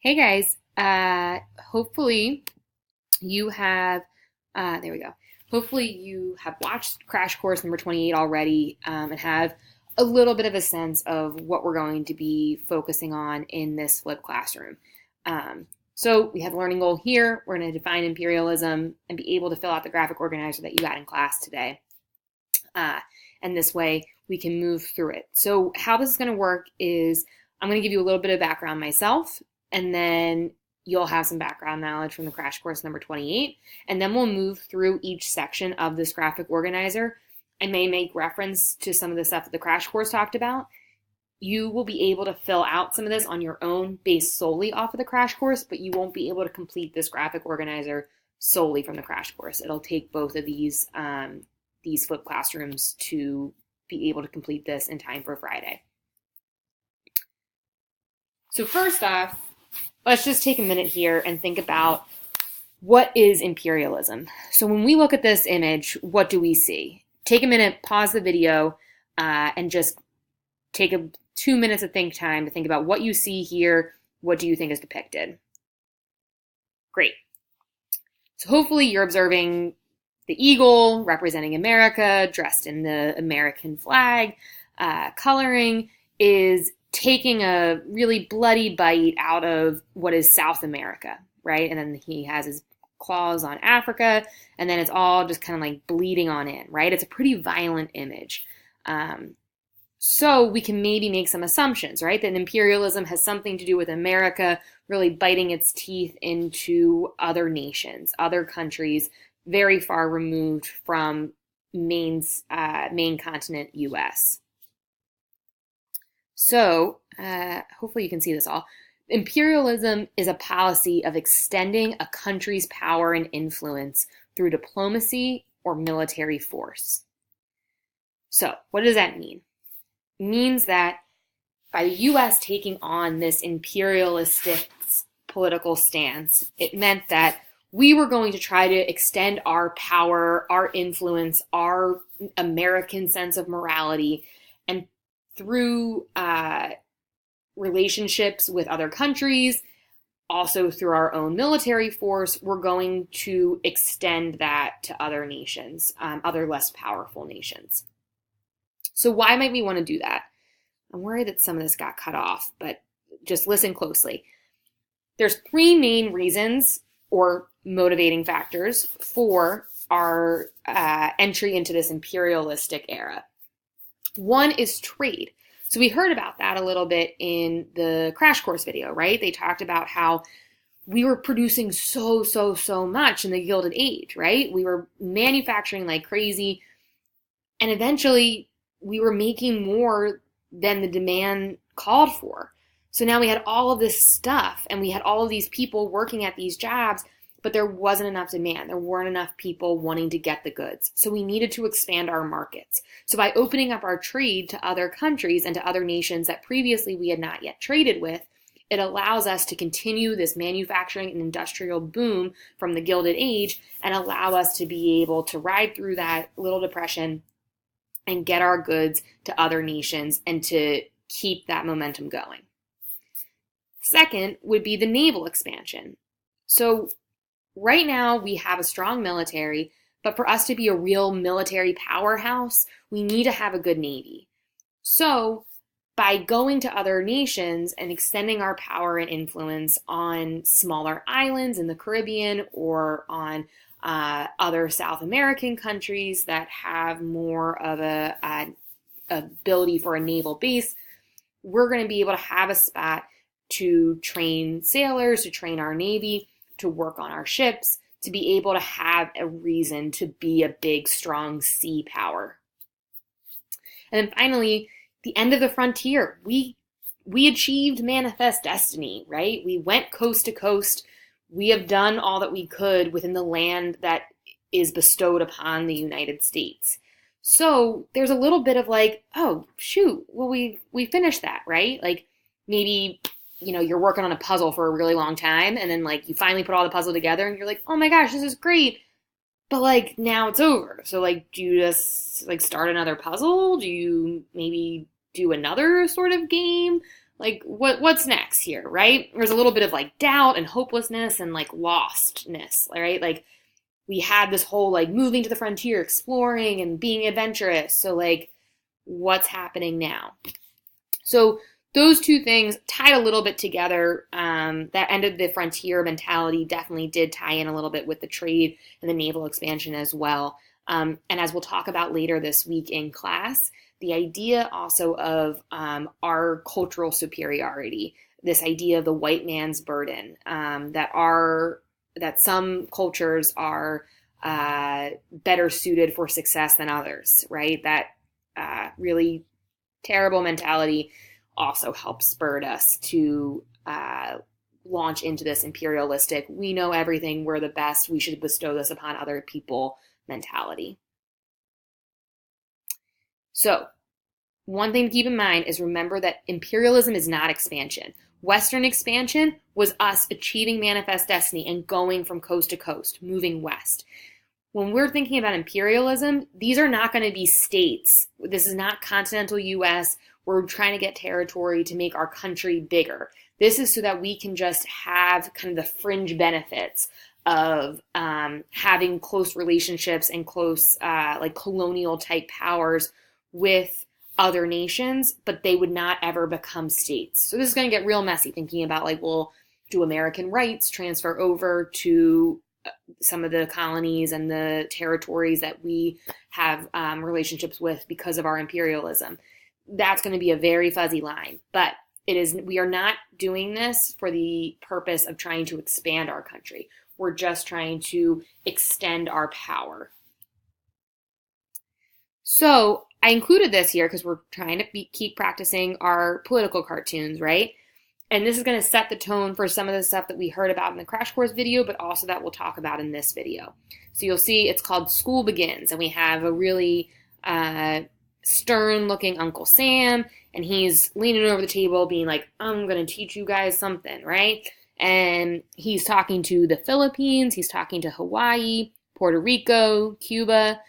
Hey guys, hopefully you have, there we go. Hopefully you have watched Crash Course number 28 already and have a little bit of a sense of what we're going to be focusing on in this flipped classroom. So we have the learning goal here. We're going to define imperialism and be able to fill out the graphic organizer that you got in class today. And this way we can move through it. So how this is going to work is I'm going to give you a little bit of background myself, and then you'll have some background knowledge from the Crash Course number 28, and then we'll move through each section of this graphic organizer. I may make reference to some of the stuff that the Crash Course talked about. You will be able to fill out some of this on your own based solely off of the Crash Course, but you won't be able to complete this graphic organizer solely from the Crash Course. It'll take both of these flipped classrooms to be able to complete this in time for Friday. So first off, let's just take a minute here and think about what is imperialism. So when we look at this image, what do we see? Take a minute, pause the video, and just take 2 minutes of think time to think about what you see here. What do you think is depicted? Great. So hopefully you're observing the eagle representing America, dressed in the American flag. Coloring is taking a really bloody bite out of what is South America, right? And then he has his claws on Africa, and then it's all just kind of like bleeding on in, right? It's a pretty violent image. So we can maybe make some assumptions, right? That imperialism has something to do with America really biting its teeth into other nations, other countries, very far removed from main continent US. So hopefully you can see this all. Imperialism is a policy of extending a country's power and influence through diplomacy or military force. So what does that mean? It means that by the US taking on this imperialistic political stance, it meant that we were going to try to extend our power, our influence, our American sense of morality, and through relationships with other countries, also through our own military force, we're going to extend that to other nations, other less powerful nations. So why might we want to do that? I'm worried that some of this got cut off, but just listen closely. There's 3 main reasons or motivating factors for our entry into this imperialistic era. One is trade. So we heard about that a little bit in the Crash Course video, right? They talked about how we were producing so much in the Gilded Age, right? We were manufacturing like crazy, and eventually we were making more than the demand called for. So now we had all of this stuff, and we had all of these people working at these jobs, but there wasn't enough demand. There weren't enough people wanting to get the goods. So we needed to expand our markets. So by opening up our trade to other countries and to other nations that previously we had not yet traded with, it allows us to continue this manufacturing and industrial boom from the Gilded Age and allow us to be able to ride through that little depression and get our goods to other nations and to keep that momentum going. Second would be the naval expansion. So right now we have a strong military, but for us to be a real military powerhouse, we need to have a good navy. So by going to other nations and extending our power and influence on smaller islands in the Caribbean or on other South American countries that have more of a ability for a naval base, we're going to be able to have a spot to train sailors, to train our navy, to work on our ships, to be able to have a reason to be a big, strong sea power. And then finally, the end of the frontier. We achieved manifest destiny, right? We went coast to coast. We have done all that we could within the land that is bestowed upon the United States. So there's a little bit of like, oh, shoot, well, we finished that, right? Like maybe, you're working on a puzzle for a really long time, and then like you finally put all the puzzle together and you're like, oh my gosh, this is great. But like now it's over. So like, do you just like start another puzzle? Do you maybe do another sort of game? like what's next here, right? There's a little bit of like doubt and hopelessness and like lostness, right? Like we had this whole like moving to the frontier, exploring and being adventurous. So like what's happening now? So those two things tied a little bit together. That end of the frontier mentality definitely did tie in a little bit with the trade and the naval expansion as well. And as we'll talk about later this week in class, the idea also of our cultural superiority, this idea of the white man's burden, that some cultures are better suited for success than others, right? That really terrible mentality also helps spurred us to launch into this imperialistic, we know everything, we're the best, we should bestow this upon other people mentality. So one thing to keep in mind is remember that imperialism is not expansion. Western expansion was us achieving manifest destiny and going from coast to coast, moving west. When we're thinking about imperialism, these are not going to be states. This is not continental US. We're trying to get territory to make our country bigger. This is so that we can just have kind of the fringe benefits of having close relationships and close like colonial type powers with other nations, but they would not ever become states. So this is going to get real messy, thinking about like, well, do American rights transfer over to some of the colonies and the territories that we have relationships with because of our imperialism? That's going to be a very fuzzy line, but we are not doing this for the purpose of trying to expand our country. We're just trying to extend our power. So I included this here because we're trying to keep practicing our political cartoons, right? And this is going to set the tone for some of the stuff that we heard about in the crash course video, but also that we'll talk about in this video. So you'll see it's called School Begins, and we have a really stern-looking Uncle Sam, and he's leaning over the table being like, I'm going to teach you guys something, right? And he's talking to the Philippines, he's talking to Hawaii, Puerto Rico, Cuba.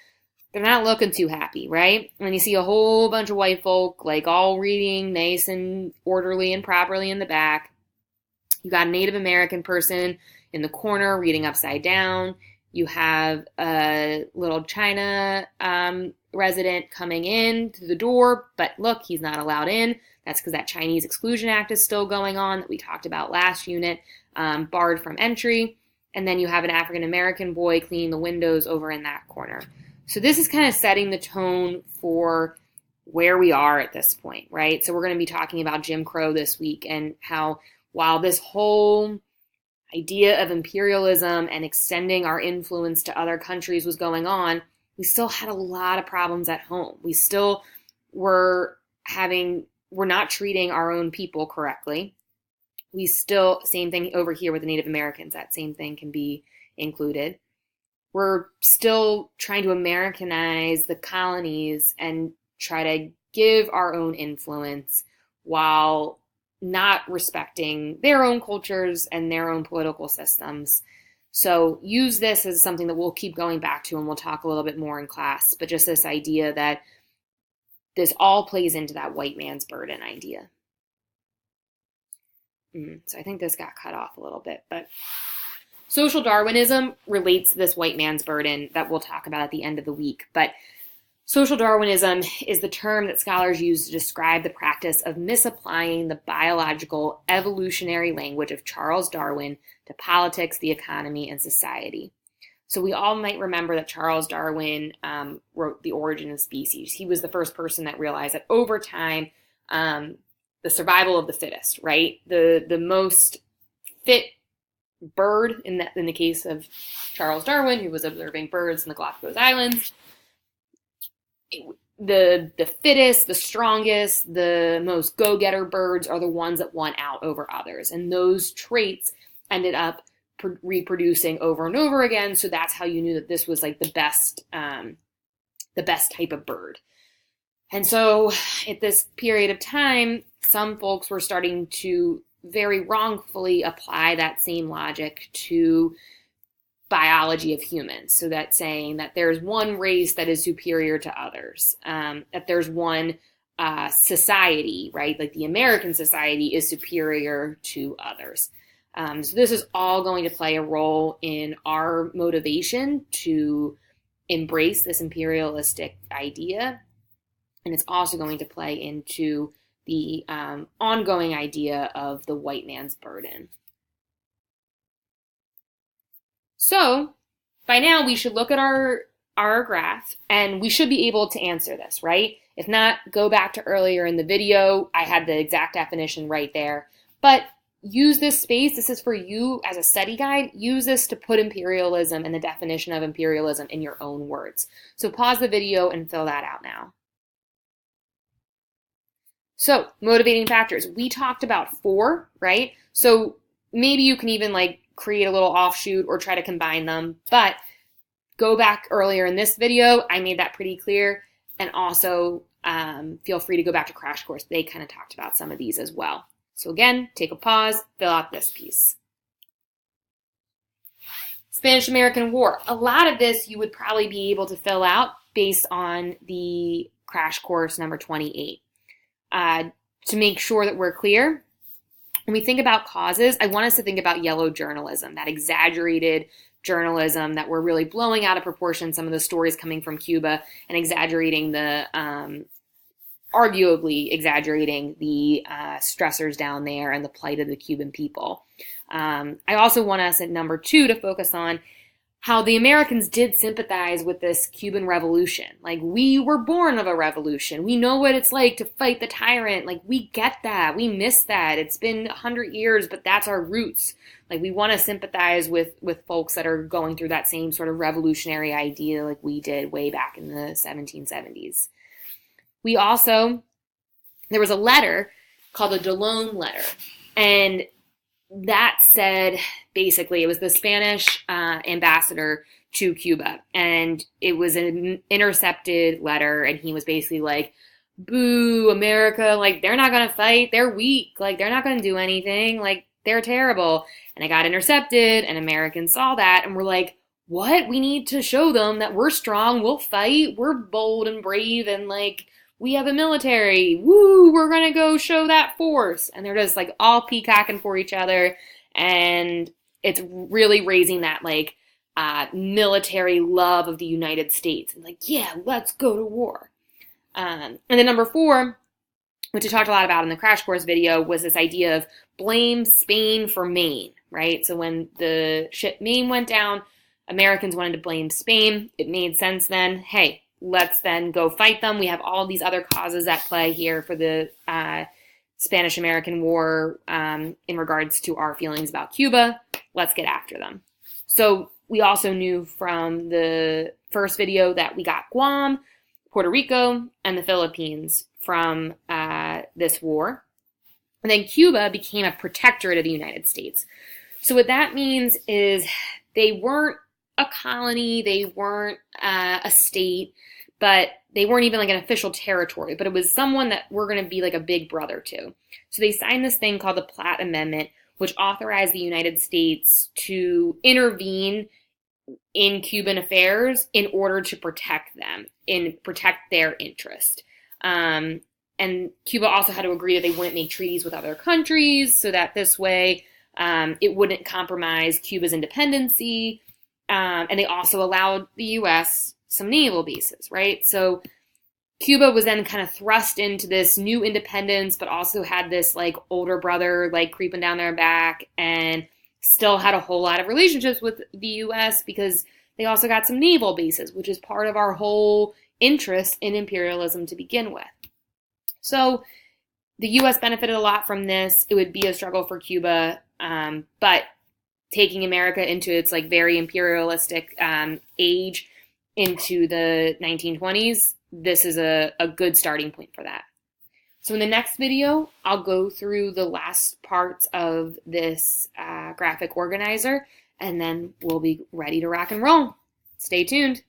They're not looking too happy, right? And you see a whole bunch of white folk, like all reading nice and orderly and properly in the back. You got a Native American person in the corner reading upside down. You have a little China resident coming in through the door, but look, he's not allowed in. That's because that Chinese Exclusion Act is still going on that we talked about last unit, barred from entry. And then you have an African American boy cleaning the windows over in that corner. So this is kind of setting the tone for where we are at this point, right? So we're going to be talking about Jim Crow this week and how while this whole idea of imperialism and extending our influence to other countries was going on, we still had a lot of problems at home. We still we're not treating our own people correctly. We still, same thing over here with the Native Americans, that same thing can be included. We're still trying to Americanize the colonies and try to give our own influence while not respecting their own cultures and their own political systems. So use this as something that we'll keep going back to, and we'll talk a little bit more in class, but just this idea that this all plays into that white man's burden idea. So I think this got cut off a little bit, but social Darwinism relates to this white man's burden that we'll talk about at the end of the week. But social Darwinism is the term that scholars use to describe the practice of misapplying the biological evolutionary language of Charles Darwin to politics, the economy, and society. So we all might remember that Charles Darwin wrote The Origin of Species. He was the first person that realized that over time, the survival of the fittest, right? The most fit bird in the case of Charles Darwin, who was observing birds in the Galapagos Islands, the fittest, the strongest, the most go-getter birds are the ones that won out over others, and those traits ended up reproducing over and over again. So that's how you knew that this was like the best type of bird. And so at this period of time, some folks were starting to very wrongfully apply that same logic to biology of humans. So that's saying that there's one race that is superior to others, that there's one society, right? Like the American society is superior to others. So this is all going to play a role in our motivation to embrace this imperialistic idea. And it's also going to play into the ongoing idea of the white man's burden. So by now we should look at our graph and we should be able to answer this, right? If not, go back to earlier in the video. I had the exact definition right there. But use this space. This is for you as a study guide. Use this to put imperialism and the definition of imperialism in your own words. So pause the video and fill that out now. So motivating factors. We talked about 4, right? So maybe you can even like create a little offshoot or try to combine them. But go back earlier in this video. I made that pretty clear. And also feel free to go back to Crash Course. They kind of talked about some of these as well. So again, take a pause, fill out this piece. Spanish-American War. A lot of this you would probably be able to fill out based on the Crash Course number 28. To make sure that we're clear, when we think about causes, I want us to think about yellow journalism, that exaggerated journalism that we're really blowing out of proportion some of the stories coming from Cuba and exaggerating the arguably exaggerating the stressors down there and the plight of the Cuban people. I also want us at number 2 to focus on how the Americans did sympathize with this Cuban revolution. Like, we were born of a revolution. We know what it's like to fight the tyrant. Like, we get that. We miss that. It's been 100 years, but that's our roots. Like, we want to sympathize with folks that are going through that same sort of revolutionary idea like we did way back in the 1770s. We also, there was a letter called the Dulon letter, and that said, basically, it was the Spanish ambassador to Cuba, and it was an intercepted letter, and he was basically like, boo, America, like, they're not going to fight, they're weak, like, they're not going to do anything, like, they're terrible. And it got intercepted, and Americans saw that, and were like, what? We need to show them that we're strong, we'll fight, we're bold and brave, and, like, we have a military, woo, we're going to go show that force. And they're just like all peacocking for each other. And it's really raising that like military love of the United States. And like, yeah, let's go to war. And then number 4, which I talked a lot about in the Crash Course video, was this idea of blame Spain for Maine, right? So when the ship Maine went down, Americans wanted to blame Spain. It made sense then, hey, let's then go fight them. We have all these other causes at play here for the Spanish-American War in regards to our feelings about Cuba. Let's get after them. So we also knew from the first video that we got Guam, Puerto Rico, and the Philippines from this war. And then Cuba became a protectorate of the United States. So what that means is they weren't a colony, they weren't a state, but they weren't even like an official territory, but it was someone that we're going to be like a big brother to. So they signed this thing called the Platt Amendment, which authorized the United States to intervene in Cuban affairs in order to protect them, and protect their interest. And Cuba also had to agree that they wouldn't make treaties with other countries so that this way it wouldn't compromise Cuba's independency. And they also allowed the U.S. some naval bases, right? So Cuba was then kind of thrust into this new independence, but also had this like older brother like creeping down their back, and still had a whole lot of relationships with the U.S. because they also got some naval bases, which is part of our whole interest in imperialism to begin with. So the U.S. benefited a lot from this. It would be a struggle for Cuba, but taking America into its like very imperialistic age into the 1920s, this is a good starting point for that. So in the next video, I'll go through the last parts of this graphic organizer, and then we'll be ready to rock and roll. Stay tuned.